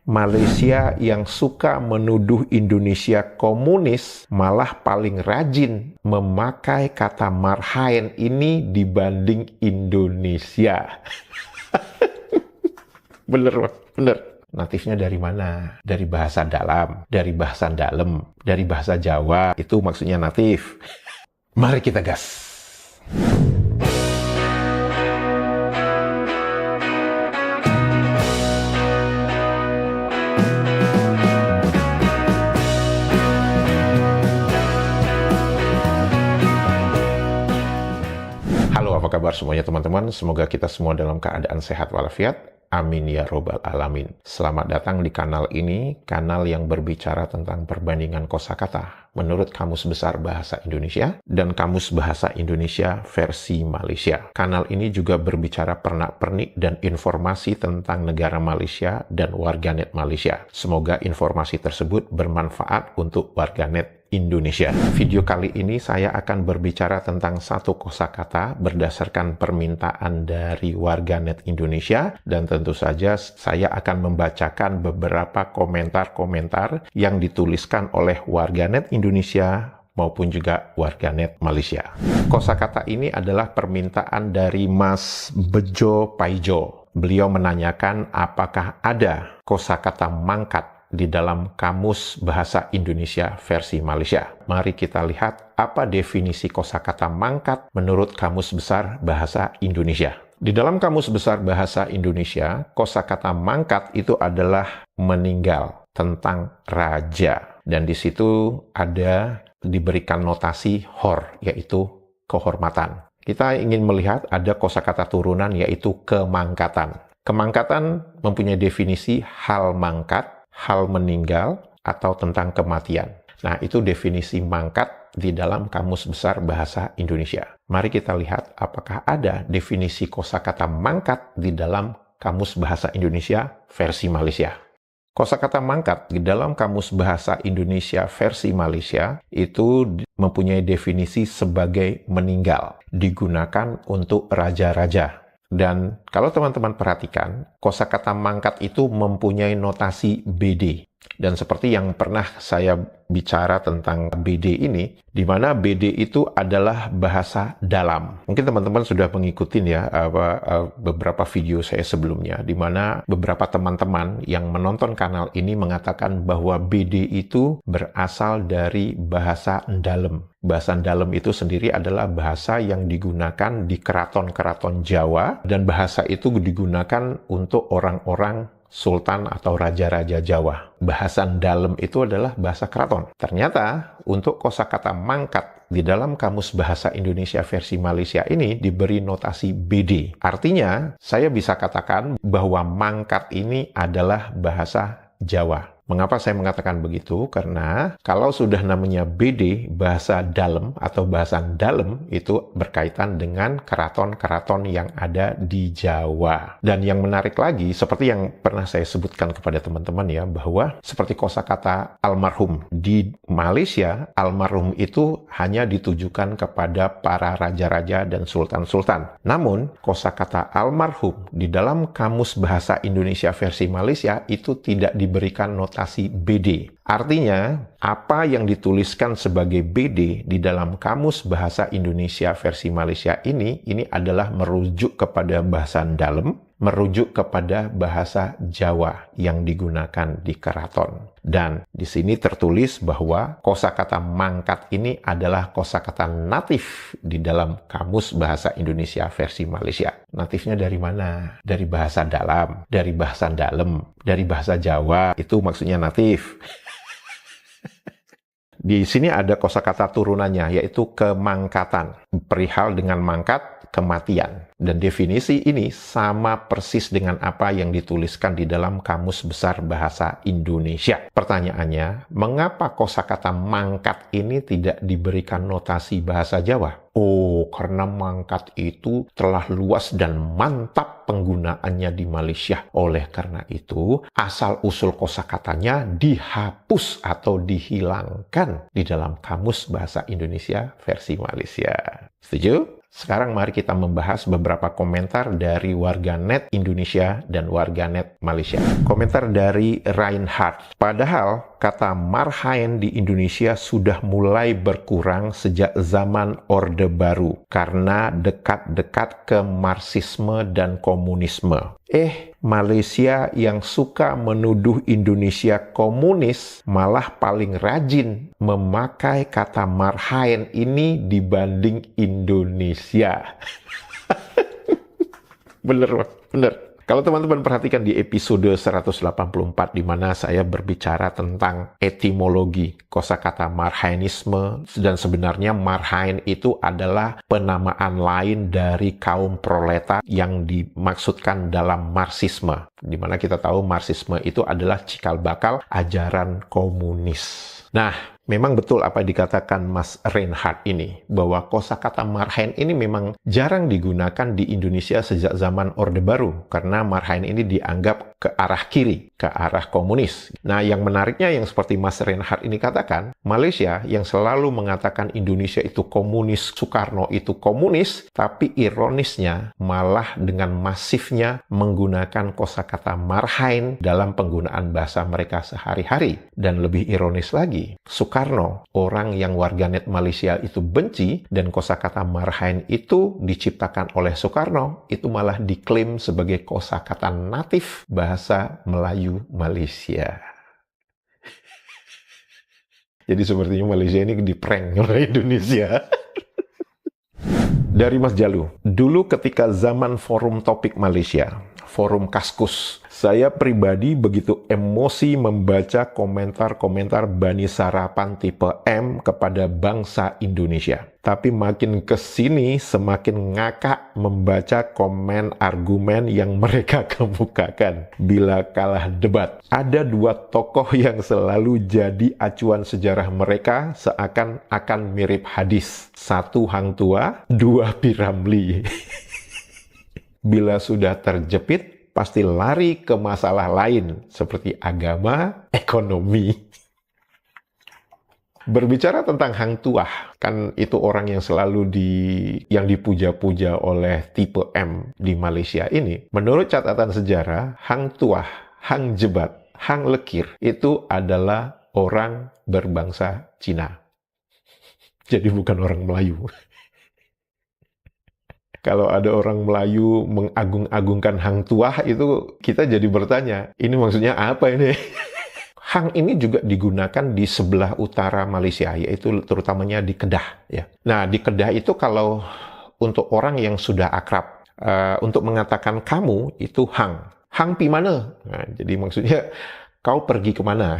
Malaysia yang suka menuduh Indonesia komunis malah paling rajin memakai kata marhaen ini dibanding Indonesia. Bener, bener. Natifnya dari mana? Dari bahasa dalam, dari bahasa dalem, dari bahasa Jawa. Itu maksudnya natif. Mari kita gas. Halo, apa kabar semuanya teman-teman? Semoga kita semua dalam keadaan sehat walafiat. Amin ya robbal alamin. Selamat datang di kanal ini, kanal yang berbicara tentang perbandingan kosakata menurut Kamus Besar Bahasa Indonesia dan Kamus Bahasa Indonesia versi Malaysia. Kanal ini juga berbicara pernak-pernik dan informasi tentang negara Malaysia dan warganet Malaysia. Semoga informasi tersebut bermanfaat untuk warganet Indonesia. Video kali ini saya akan berbicara tentang satu kosakata berdasarkan permintaan dari warganet Indonesia, dan tentu saja saya akan membacakan beberapa komentar-komentar yang dituliskan oleh warganet Indonesia maupun juga warganet Malaysia. Kosakata ini adalah permintaan dari Mas Bejo Paijo. Beliau menanyakan apakah ada kosakata mangkat di dalam Kamus Bahasa Indonesia versi Malaysia. Mari kita lihat apa definisi kosakata mangkat menurut Kamus Besar Bahasa Indonesia. Di dalam Kamus Besar Bahasa Indonesia, kosakata mangkat itu adalah meninggal, tentang raja. Dan di situ ada diberikan notasi hor, yaitu kehormatan. Kita ingin melihat ada kosakata turunan, yaitu kemangkatan. Kemangkatan mempunyai definisi hal mangkat, hal meninggal, atau tentang kematian. Nah, itu definisi mangkat di dalam Kamus Besar Bahasa Indonesia. Mari kita lihat apakah ada definisi kosakata mangkat di dalam Kamus Bahasa Indonesia versi Malaysia. Kosakata mangkat di dalam Kamus Bahasa Indonesia versi Malaysia itu mempunyai definisi sebagai meninggal, digunakan untuk raja-raja. Dan kalau teman-teman perhatikan, kosakata mangkat itu mempunyai notasi BD. Dan seperti yang pernah saya bicara tentang BD ini, di mana BD itu adalah bahasa dalam. Mungkin teman-teman sudah mengikuti ya beberapa video saya sebelumnya, di mana beberapa teman-teman yang menonton kanal ini mengatakan bahwa BD itu berasal dari bahasa dalam. Bahasa dalam itu sendiri adalah bahasa yang digunakan di keraton-keraton Jawa, dan bahasa itu digunakan untuk orang-orang sultan atau raja-raja Jawa. Bahasa dalam itu adalah bahasa keraton. Ternyata untuk kosakata mangkat di dalam Kamus Bahasa Indonesia versi Malaysia ini diberi notasi BD. Artinya, saya bisa katakan bahwa mangkat ini adalah bahasa Jawa. Mengapa saya mengatakan begitu? Karena kalau sudah namanya BD, bahasa dalam atau bahasa dalam, itu berkaitan dengan keraton-keraton yang ada di Jawa. Dan yang menarik lagi, seperti yang pernah saya sebutkan kepada teman-teman ya, bahwa seperti kosakata almarhum. Di Malaysia, almarhum itu hanya ditujukan kepada para raja-raja dan sultan-sultan. Namun, kosakata almarhum di dalam Kamus Bahasa Indonesia versi Malaysia itu tidak diberikan notasi BD. Artinya, apa yang dituliskan sebagai BD di dalam Kamus Bahasa Indonesia versi Malaysia ini adalah merujuk kepada bahasa dalam, merujuk kepada bahasa Jawa yang digunakan di keraton. Dan di sini tertulis bahwa kosakata mangkat ini adalah kosakata natif di dalam Kamus Bahasa Indonesia versi Malaysia. Natifnya dari mana? Dari bahasa dalam, dari bahasa dalem, dari bahasa Jawa. Itu maksudnya natif. Di sini ada kosakata turunannya, yaitu kemangkatan. Perihal dengan mangkat, kematian. Dan definisi ini sama persis dengan apa yang dituliskan di dalam Kamus Besar Bahasa Indonesia. Pertanyaannya, mengapa kosakata mangkat ini tidak diberikan notasi bahasa Jawa? Oh, karena mangkat itu telah luas dan mantap penggunaannya di Malaysia. Oleh karena itu, asal-usul kosakatanya dihapus atau dihilangkan di dalam Kamus Bahasa Indonesia versi Malaysia. Setuju? Sekarang mari kita membahas beberapa komentar dari warganet Indonesia dan warganet Malaysia. Komentar dari Reinhardt. Padahal kata marhaen di Indonesia sudah mulai berkurang sejak zaman Orde Baru karena dekat-dekat ke Marxisme dan komunisme. Malaysia yang suka menuduh Indonesia komunis malah paling rajin memakai kata marhaen ini dibanding Indonesia. Bener. Kalau teman-teman perhatikan di episode 184 di mana saya berbicara tentang etimologi kosakata marhaenisme, dan sebenarnya marhaen itu adalah penamaan lain dari kaum proletar yang dimaksudkan dalam Marxisme. Di mana kita tahu Marxisme itu adalah cikal bakal ajaran komunis. Nah, memang betul apa dikatakan Mas Reinhardt ini, bahwa kosakata marhaen ini memang jarang digunakan di Indonesia sejak zaman Orde Baru, karena marhaen ini dianggap ke arah kiri, ke arah komunis. Nah, yang menariknya yang seperti Mas Reinhardt ini katakan, Malaysia yang selalu mengatakan Indonesia itu komunis, Soekarno itu komunis, tapi ironisnya malah dengan masifnya menggunakan kosakata marhaen dalam penggunaan bahasa mereka sehari-hari. Dan lebih ironis lagi, Soekarno, orang yang warganet Malaysia itu benci, dan kosakata marhaen itu diciptakan oleh Soekarno, itu malah diklaim sebagai kosakata natif bahasa Melayu Malaysia. Jadi sepertinya Malaysia ini diprank oleh Indonesia. Dari Mas Jalu, dulu ketika zaman forum topik Malaysia, forum Kaskus, saya pribadi begitu emosi membaca komentar-komentar Bani Sarapan tipe M kepada bangsa Indonesia. Tapi makin kesini semakin ngakak membaca komen argumen yang mereka kemukakan bila kalah debat. Ada dua tokoh yang selalu jadi acuan sejarah mereka seakan-akan mirip hadis. Satu Hang Tua, dua P. Ramlee. Bila sudah terjepit, pasti lari ke masalah lain seperti agama, ekonomi. Berbicara tentang Hang Tuah, kan itu orang yang selalu yang dipuja-puja oleh tipe M di Malaysia ini. Menurut catatan sejarah, Hang Tuah, Hang Jebat, Hang Lekir itu adalah orang berbangsa Cina. Jadi bukan orang Melayu. Kalau ada orang Melayu mengagung-agungkan Hang Tuah, itu kita jadi bertanya, ini maksudnya apa ini? Hang ini juga digunakan di sebelah utara Malaysia, yaitu terutamanya di Kedah. Ya. Nah, di Kedah itu kalau untuk orang yang sudah akrab, untuk mengatakan kamu itu Hang. Hang pi mana? Nah, jadi maksudnya kau pergi kemana?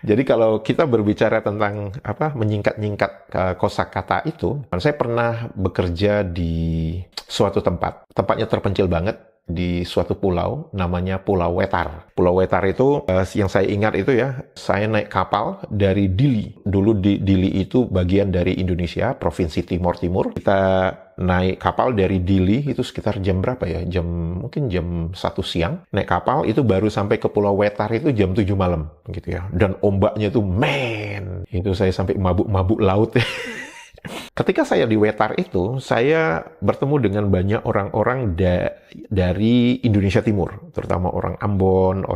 Jadi kalau kita berbicara tentang menyingkat-nyingkat kosakata itu, saya pernah bekerja di suatu tempat. Tempatnya terpencil banget di suatu pulau, namanya Pulau Wetar. Pulau Wetar itu, yang saya ingat itu ya, saya naik kapal dari Dili. Dulu Dili itu bagian dari Indonesia, Provinsi Timur Timur. Kita naik kapal dari Dili, itu sekitar jam berapa ya? Mungkin jam 1 siang. Naik kapal, itu baru sampai ke Pulau Wetar itu jam 7 malam. Gitu ya. Dan ombaknya itu, itu saya sampai mabuk-mabuk laut ya. Ketika saya di Wetar itu, saya bertemu dengan banyak orang-orang dari Indonesia Timur, terutama orang Ambon,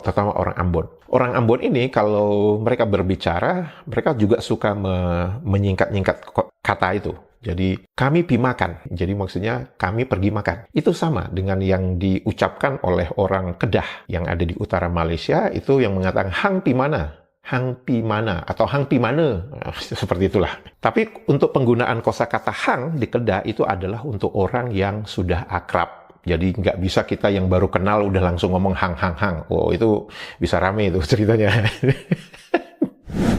terutama orang Ambon. Orang Ambon ini kalau mereka berbicara, mereka juga suka menyingkat-nyingkat kata itu. Jadi, kami pi makan. Jadi maksudnya kami pergi makan. Itu sama dengan yang diucapkan oleh orang Kedah yang ada di utara Malaysia, itu yang mengatakan hang pi mana? Hang pi mana atau hang pi mana, seperti itulah. Tapi untuk penggunaan kosakata hang di Kedah itu adalah untuk orang yang sudah akrab. Jadi nggak bisa kita yang baru kenal udah langsung ngomong hang. Oh, itu bisa rame itu ceritanya.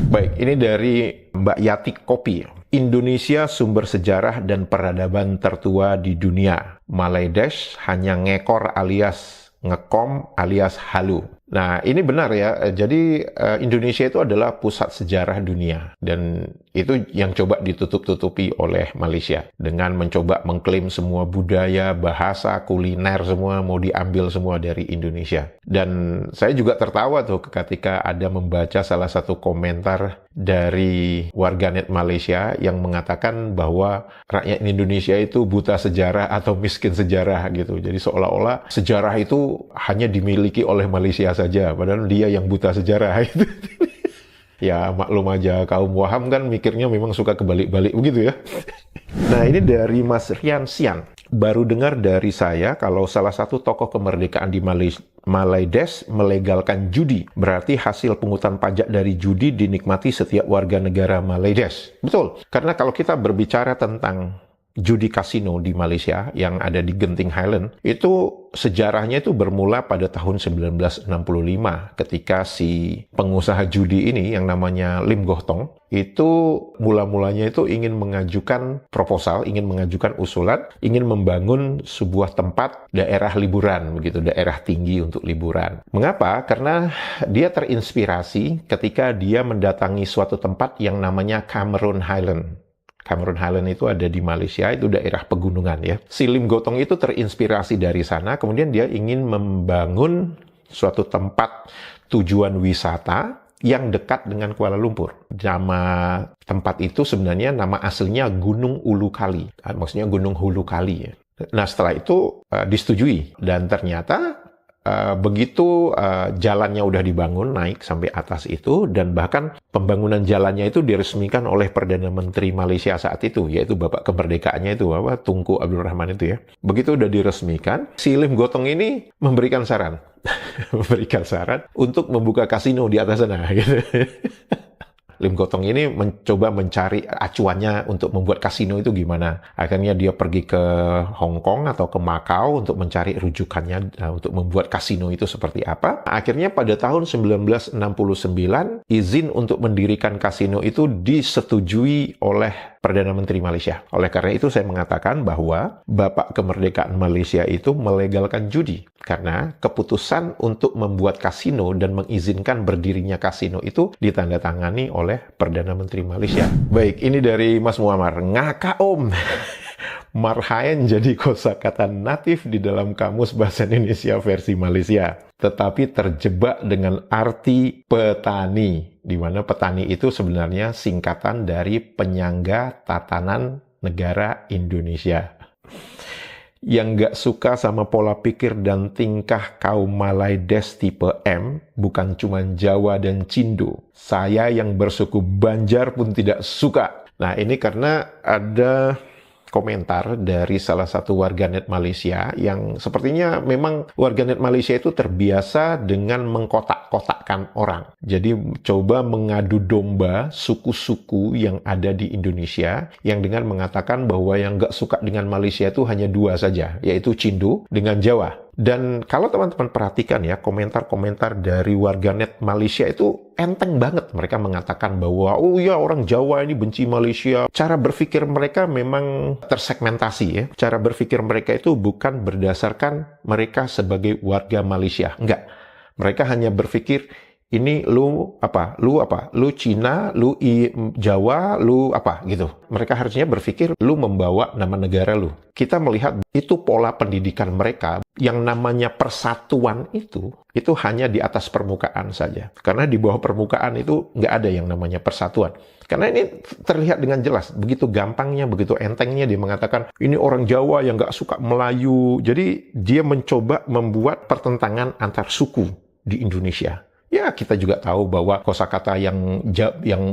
Baik, ini dari Mbak Yati Kopi. Indonesia sumber sejarah dan peradaban tertua di dunia. Malay Dash hanya ngekor alias ngekom alias halu. Nah, ini benar ya. Jadi Indonesia itu adalah pusat sejarah dunia dan itu yang coba ditutup-tutupi oleh Malaysia dengan mencoba mengklaim semua budaya, bahasa, kuliner semua mau diambil semua dari Indonesia. Dan saya juga tertawa tuh ketika ada membaca salah satu komentar dari warganet Malaysia yang mengatakan bahwa rakyat Indonesia itu buta sejarah atau miskin sejarah gitu. Jadi seolah-olah sejarah itu hanya dimiliki oleh Malaysia saja, padahal dia yang buta sejarah itu. Ya maklum aja, kaum Waham kan mikirnya memang suka kebalik-balik begitu ya. Nah, ini dari Mas Rian Sian. Baru dengar dari saya kalau salah satu tokoh kemerdekaan di Malaides melegalkan judi. Berarti hasil pungutan pajak dari judi dinikmati setiap warga negara Malaides. Betul, karena kalau kita berbicara tentang judi kasino di Malaysia yang ada di Genting Highland, itu sejarahnya itu bermula pada tahun 1965 ketika si pengusaha judi ini yang namanya Lim Goh Tong itu mula-mulanya itu ingin mengajukan proposal, ingin mengajukan usulan, ingin membangun sebuah tempat daerah liburan, begitu, daerah tinggi untuk liburan. Mengapa? Karena dia terinspirasi ketika dia mendatangi suatu tempat yang namanya Cameron Highland. Cameron Highland itu ada di Malaysia, itu daerah pegunungan ya. Si Lim Gotong itu terinspirasi dari sana, kemudian dia ingin membangun suatu tempat tujuan wisata yang dekat dengan Kuala Lumpur. Nama tempat itu sebenarnya nama aslinya Gunung Ulu Kali, maksudnya Gunung Hulu Kali ya. Nah setelah itu disetujui dan ternyata begitu jalannya udah dibangun naik sampai atas itu dan bahkan pembangunan jalannya itu diresmikan oleh Perdana Menteri Malaysia saat itu, yaitu Bapak Kemerdekaannya itu Tunku Abdul Rahman itu ya. Begitu udah diresmikan, si Lim Gotong ini memberikan saran untuk membuka kasino di atas sana gitu. Lim Gotong ini mencoba mencari acuannya untuk membuat kasino itu gimana. Akhirnya dia pergi ke Hong Kong atau ke Macau untuk mencari rujukannya untuk membuat kasino itu seperti apa. Akhirnya pada tahun 1969, izin untuk mendirikan kasino itu disetujui oleh Perdana Menteri Malaysia. Oleh karena itu saya mengatakan bahwa Bapak Kemerdekaan Malaysia itu melegalkan judi. Karena keputusan untuk membuat kasino dan mengizinkan berdirinya kasino itu ditandatangani oleh Perdana Menteri Malaysia. Baik, ini dari Mas Muammar. Ngaka om. Marhaen jadi kosakata natif di dalam Kamus Bahasa Indonesia versi Malaysia. Tetapi terjebak dengan arti petani. Di mana petani itu sebenarnya singkatan dari Penyangga Tatanan Negara Indonesia. Yang nggak suka sama pola pikir dan tingkah kaum Malaides tipe M, bukan cuma Jawa dan Cindo. Saya yang bersuku Banjar pun tidak suka. Nah, ini karena ada komentar dari salah satu warganet Malaysia yang sepertinya memang warganet Malaysia itu terbiasa dengan mengkotak-kotakkan orang. Jadi coba mengadu domba suku-suku yang ada di Indonesia yang dengan mengatakan bahwa yang nggak suka dengan Malaysia itu hanya dua saja, yaitu Cindo dengan Jawa. Dan kalau teman-teman perhatikan ya, komentar-komentar dari warganet Malaysia itu enteng banget. Mereka mengatakan bahwa, oh ya orang Jawa ini benci Malaysia. Cara berpikir mereka memang tersegmentasi ya. Cara berpikir mereka itu bukan berdasarkan mereka sebagai warga Malaysia. Enggak. Mereka hanya berpikir, ini lu apa? Lu Cina, lu Jawa, lu apa gitu. Mereka harusnya berpikir lu membawa nama negara lu. Kita melihat itu pola pendidikan mereka yang namanya persatuan itu hanya di atas permukaan saja. Karena di bawah permukaan itu nggak ada yang namanya persatuan. Karena ini terlihat dengan jelas, begitu gampangnya, begitu entengnya dia mengatakan, ini orang Jawa yang nggak suka Melayu. Jadi dia mencoba membuat pertentangan antar suku di Indonesia. Ya, kita juga tahu bahwa kosakata yang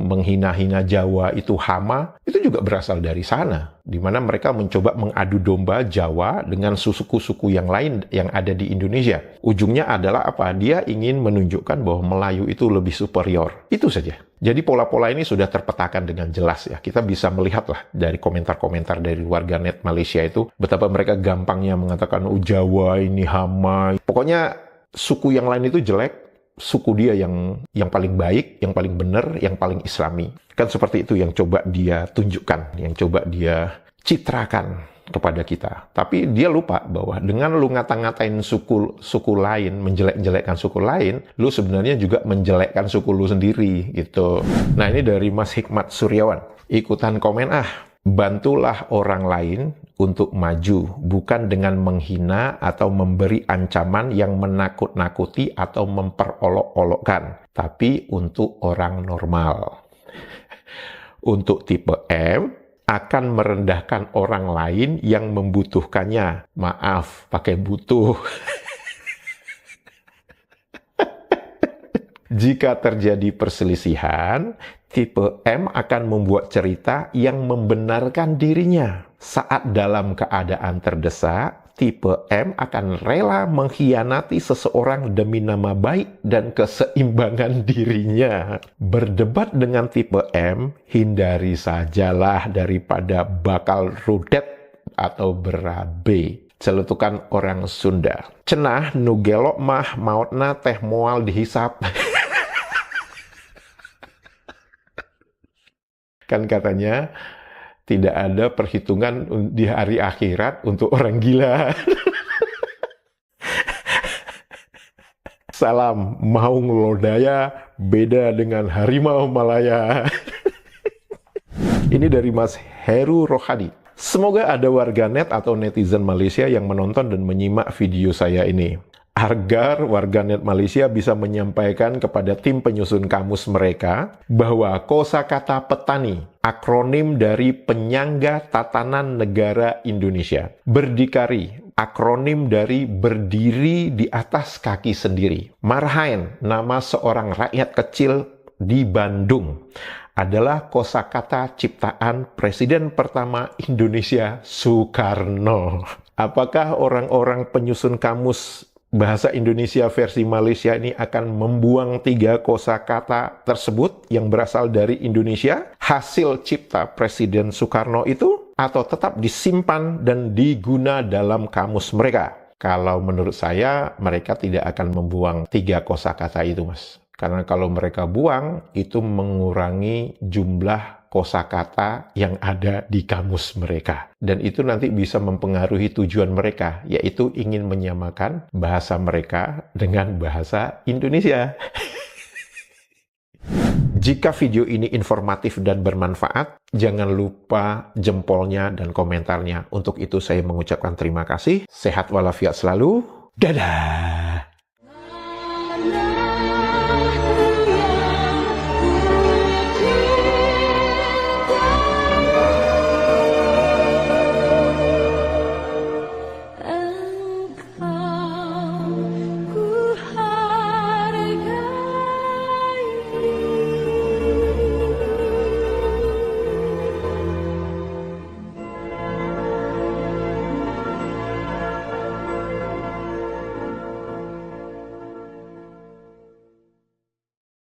menghina-hina Jawa itu hama, itu juga berasal dari sana. Di mana mereka mencoba mengadu domba Jawa dengan suku-suku yang lain yang ada di Indonesia. Ujungnya adalah apa? Dia ingin menunjukkan bahwa Melayu itu lebih superior. Itu saja. Jadi pola-pola ini sudah terpetakan dengan jelas ya. Kita bisa melihatlah dari komentar-komentar dari warganet Malaysia itu, betapa mereka gampangnya mengatakan, oh Jawa ini hama. Pokoknya suku yang lain itu jelek, suku dia yang paling baik, yang paling benar, yang paling islami. Kan seperti itu yang coba dia tunjukkan, yang coba dia citrakan kepada kita. Tapi dia lupa bahwa dengan lu ngata-ngatain suku lain, menjelek-jelekkan suku lain, lu sebenarnya juga menjelekkan suku lu sendiri gitu. Nah, ini dari Mas Hikmat Suryawan. Ikutan komen bantulah orang lain untuk maju, bukan dengan menghina atau memberi ancaman yang menakut-nakuti atau memperolok-olokkan, tapi untuk orang normal. Untuk tipe M, akan merendahkan orang lain yang membutuhkannya. Maaf, pakai butuh. Jika terjadi perselisihan, tipe M akan membuat cerita yang membenarkan dirinya. Saat dalam keadaan terdesak, tipe M akan rela mengkhianati seseorang demi nama baik dan keseimbangan dirinya. Berdebat dengan tipe M, hindari sajalah daripada bakal rudet atau berabe. Celutukan orang Sunda. Cenah nu gelok mah mautna teh moal dihisap. Kan katanya tidak ada perhitungan di hari akhirat untuk orang gila. Salam, Maung Lodaya beda dengan harimau Malaya. Ini dari Mas Heru Rohadi. Semoga ada warganet atau netizen Malaysia yang menonton dan menyimak video saya ini. Agar warganet Malaysia bisa menyampaikan kepada tim penyusun kamus mereka bahwa kosakata petani, akronim dari Penyangga Tatanan Negara Indonesia. Berdikari, akronim dari berdiri di atas kaki sendiri. Marhaen, nama seorang rakyat kecil di Bandung, adalah kosakata ciptaan Presiden pertama Indonesia, Soekarno. Apakah orang-orang penyusun kamus bahasa Indonesia versi Malaysia ini akan membuang 3 kosakata tersebut yang berasal dari Indonesia, hasil cipta Presiden Soekarno itu, atau tetap disimpan dan diguna dalam kamus mereka? Kalau menurut saya, mereka tidak akan membuang 3 kosakata itu, Mas. Karena kalau mereka buang, itu mengurangi jumlah kosakata yang ada di kamus mereka. Dan itu nanti bisa mempengaruhi tujuan mereka, yaitu ingin menyamakan bahasa mereka dengan bahasa Indonesia. Jika video ini informatif dan bermanfaat, jangan lupa jempolnya dan komentarnya. Untuk itu saya mengucapkan terima kasih. Sehat walafiat selalu. Dadah!